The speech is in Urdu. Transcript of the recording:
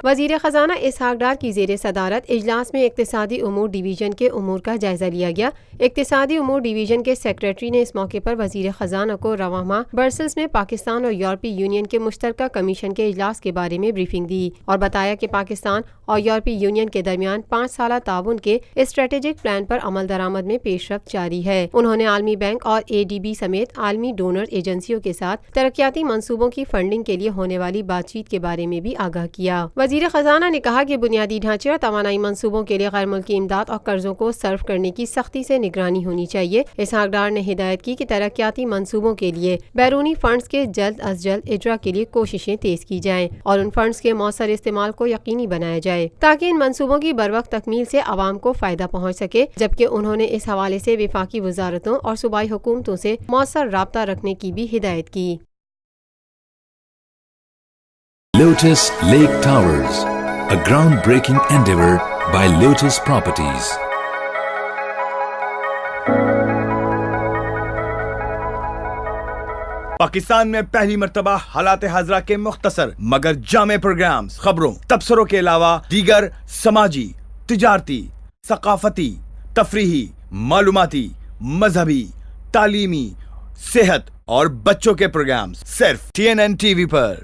وزیر خزانہ اسحاق ڈار کی زیر صدارت اجلاس میں اقتصادی امور ڈویژن کے امور کا جائزہ لیا گیا۔ اقتصادی امور ڈویژن کے سیکریٹری نے اس موقع پر وزیر خزانہ کو رواں ماہ برسلز میں پاکستان اور یورپی یونین کے مشترکہ کمیشن کے اجلاس کے بارے میں بریفنگ دی اور بتایا کہ پاکستان اور یورپی یونین کے درمیان 5 سالہ تعاون کے اسٹریٹجک پلان پر عمل درآمد میں پیش رفت جاری ہے۔ انہوں نے عالمی بینک اور ADB سمیت عالمی ڈونر ایجنسیوں کے ساتھ ترقیاتی منصوبوں کی فنڈنگ کے لیے ہونے والی بات چیت کے بارے میں بھی آگاہ کیا۔ وزیر خزانہ نے کہا کہ بنیادی ڈھانچے اور توانائی منصوبوں کے لیے غیر ملکی امداد اور قرضوں کو صرف کرنے کی سختی سے نگرانی ہونی چاہیے۔ اسحاق ڈار نے ہدایت کی کہ ترقیاتی منصوبوں کے لیے بیرونی فنڈز کے جلد از جلد اجرا کے لیے کوششیں تیز کی جائیں اور ان فنڈز کے مؤثر استعمال کو یقینی بنایا جائے تاکہ ان منصوبوں کی بروقت تکمیل سے عوام کو فائدہ پہنچ سکے، جبکہ انہوں نے اس حوالے سے وفاقی وزارتوں اور صوبائی حکومتوں سے مؤثر رابطہ رکھنے کی بھی ہدایت کی۔ Lotus Lake Towers, a groundbreaking endeavor by Lotus Properties. Pakistan میں پہلی مرتبہ حالات حاضرہ کے مختصر مگر جامع پروگرامز، خبروں، تبصروں کے علاوہ دیگر سماجی، تجارتی، ثقافتی، تفریحی، معلوماتی، مذہبی، تعلیمی، صحت اور بچوں کے پروگرامز صرف TNN TV پر۔